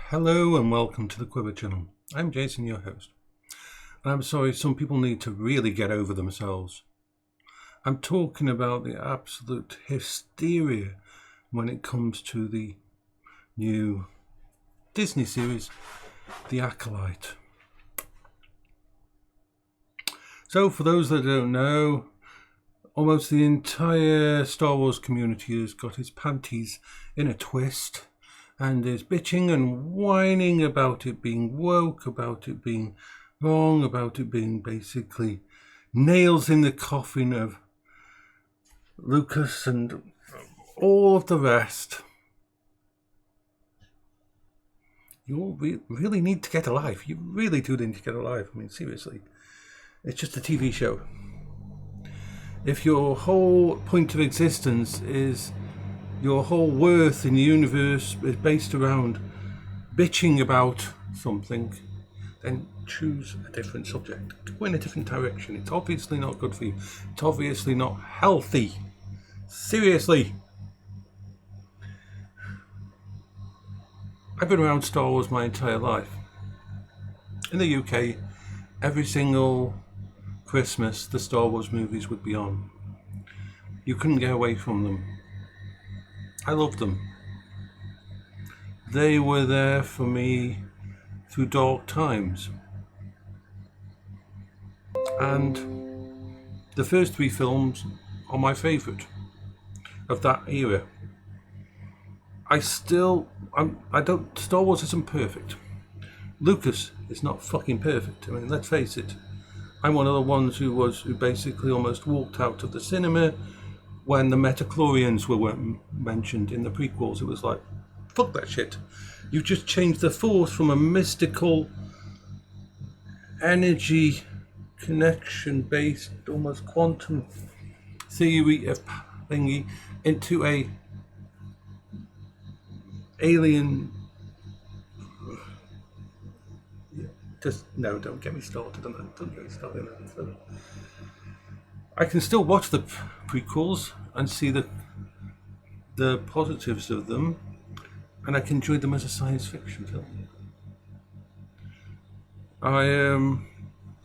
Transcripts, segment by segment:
Hello and welcome to the Quiver channel. I'm Jason, your host. And I'm sorry, some people need to really get over themselves. I'm talking about the absolute hysteria when it comes to the new Disney series, The Acolyte. So for those that don't know, almost the entire Star Wars community has got its panties in a twist and is bitching and whining about it being woke, about it being wrong, about it being basically nails in the coffin of Lucas and all of the rest. You really need to get a life. You really do need to get a life. I mean, seriously. It's just a TV show. If your whole point of existence is your whole worth in the universe is based around bitching about something, then choose a different subject. Go in a different direction. It's obviously not good for you. It's obviously not healthy. Seriously. I've been around Star Wars my entire life. In the UK, every single Christmas the Star Wars movies would be on. You couldn't get away from them. I loved them. They were there for me through dark times. And the first three films are my favourite of that era. Star Wars isn't perfect. Lucas is not fucking perfect. I mean, let's face it. I'm one of the ones who basically almost walked out of the cinema when the Metachlorians were mentioned in the prequels. It was like, fuck that shit. You just changed the Force from a mystical energy connection based almost quantum theory of thingy into a alien. Don't get me started on that. Don't get me started on that. I can still watch the prequels and see the positives of them, and I can enjoy them as a science fiction film. I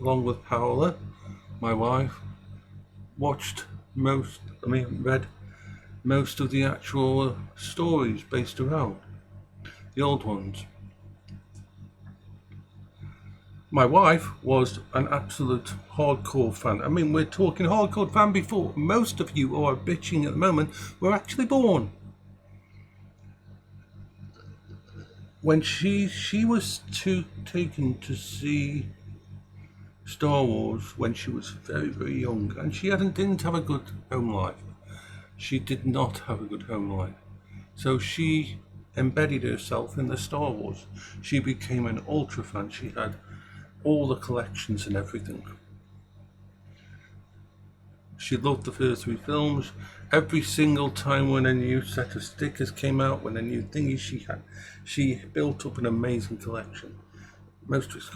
along with Paola, my wife, read most of the actual stories based around the old ones. My wife was an absolute hardcore fan. I mean, we're talking hardcore fan before most of you who are bitching at the moment were actually born. When she was taken to see Star Wars when she was very, very young, and she didn't have a good home life. She did not have a good home life. So she embedded herself in the Star Wars. She became an ultra fan. She had all the collections and everything. She loved the first three films. Every single time when a new set of stickers came out, when a new thingy she built up an amazing collection. Most of it's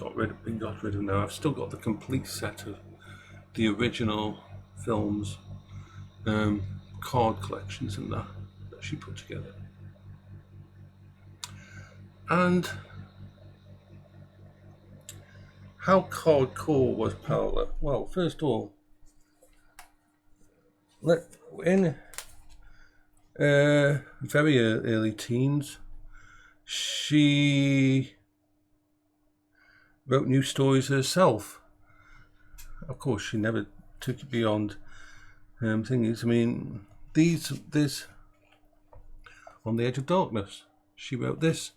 been got rid of now. I've still got the complete set of the original films, card collections and that she put together. And how hardcore was Paola? Well, first of all, in very early teens, she wrote new stories herself. Of course, she never took it beyond things. I mean, this On the Edge of Darkness. She wrote this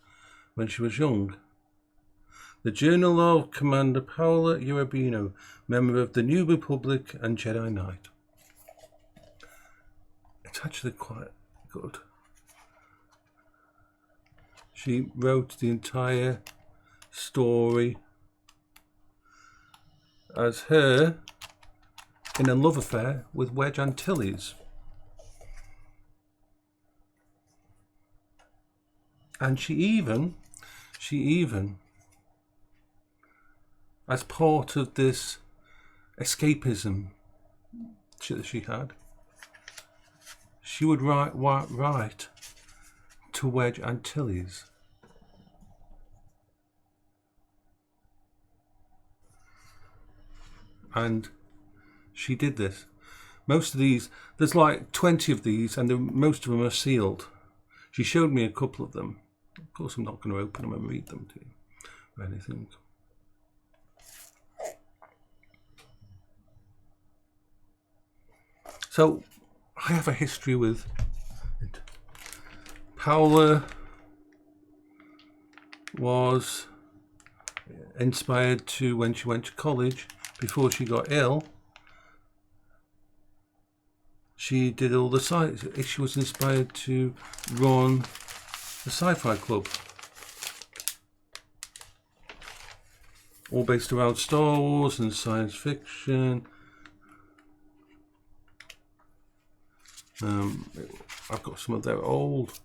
when she was young. The Journal of Commander Paola Urabino, member of the New Republic and Jedi Knight. It's actually quite good. She wrote the entire story as her in a love affair with Wedge Antilles. And she even, as part of this escapism that she had, she would write to Wedge Antilles and she did this. Most of these, there's like 20 of these, and most of them are sealed. She showed me a couple of them. Of course, I'm not going to open them and read them to you or anything. So, I have a history with it. Paola was inspired to, when she went to college, before she got ill, she did all the science. She was inspired to run the sci-fi club, all based around Star Wars and science fiction. I've got some of their old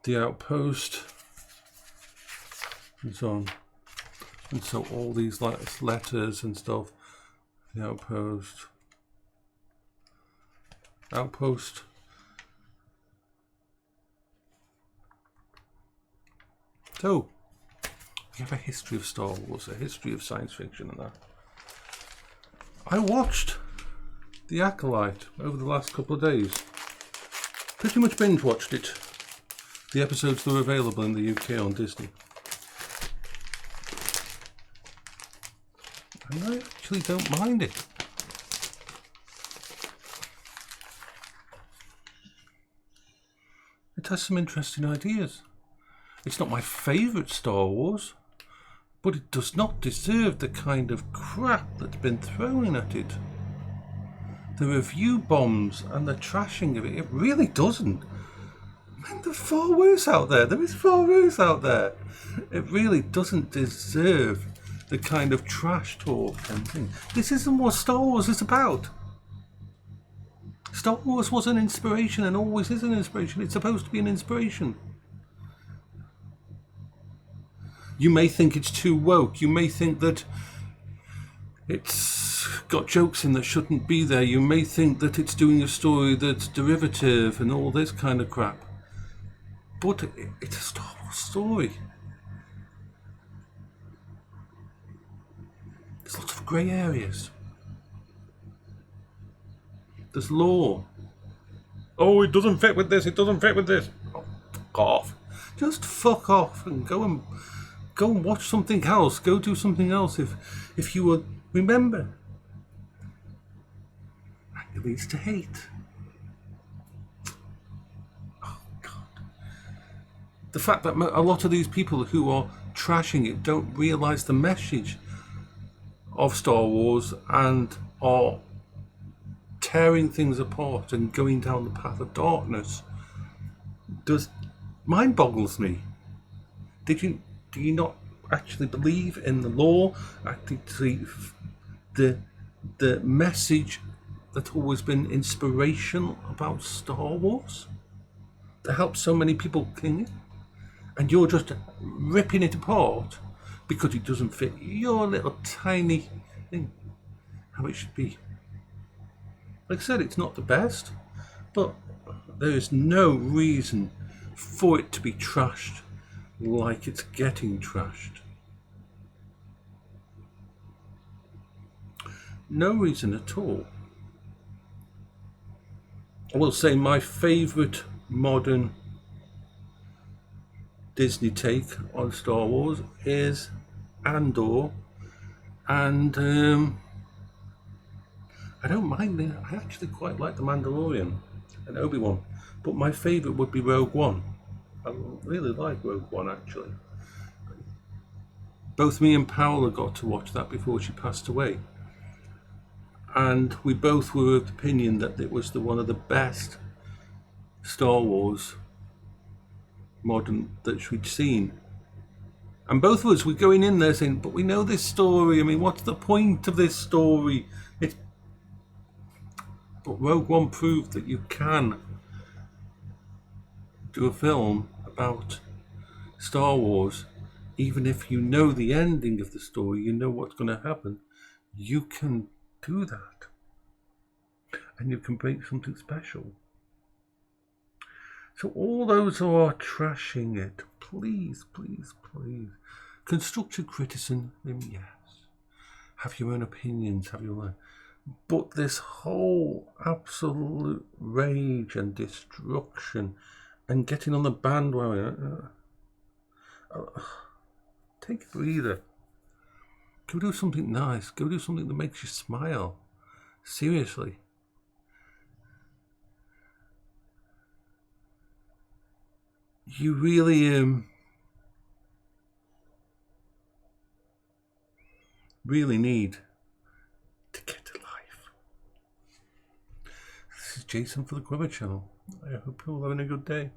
The Outpost and so on. And so all these letters and stuff. The Outpost. Outpost. So, we have a history of Star Wars, a history of science fiction and that. I watched The Acolyte over the last couple of days. Pretty much binge watched it. The episodes that are available in the UK on Disney. And I actually don't mind it. It has some interesting ideas. It's not my favourite Star Wars, but it does not deserve the kind of crap that's been thrown at it. The review bombs and the trashing of it, it really doesn't. Man, there's far worse out there. There is far worse out there. It really doesn't deserve the kind of trash talk and thing. This isn't what Star Wars is about. Star Wars was an inspiration and always is an inspiration. It's supposed to be an inspiration. You may think it's too woke. You may think that it's got jokes in that shouldn't be there. You may think that it's doing a story that's derivative and all this kind of crap. But it's a Star Wars story. There's lots of grey areas. There's lore. Oh, it doesn't fit with this. It doesn't fit with this. Oh, fuck off. Just fuck off and go and watch something else. Go do something else if you would remember. Anger leads to hate. Oh God. The fact that a lot of these people who are trashing it don't realise the message of Star Wars and are tearing things apart and going down the path of darkness mind boggles me. Do you not actually believe in the lore? Actually, the message that's always been inspirational about Star Wars that helps so many people king it, and you're just ripping it apart because it doesn't fit your little tiny thing how it should be. Like I said, it's not the best, but there is no reason for it to be trashed like it's getting trashed. No reason at all. I will say my favourite modern Disney take on Star Wars is Andor, and I don't mind it. I actually quite like The Mandalorian and Obi-Wan, but my favourite would be Rogue One. I really like Rogue One, actually. Both me and Paola got to watch that before she passed away, and we both were of the opinion that it was one of the best Star Wars modern that we'd seen. And both of us were going in there saying, but we know this story. I mean, what's the point of this story? But Rogue One proved that you can do a film about Star Wars, even if you know the ending of the story, you know what's going to happen. You can do that, and you can make something special. So all those who are trashing it, please, please, please, constructive criticism, yes, have your own opinions, have your own. But this whole absolute rage and destruction and getting on the bandwagon, take a breather. Go do something nice. Go do something that makes you smile. Seriously. You really need to get to life. This is Jason for the Grubber Channel. I hope you're all having a good day.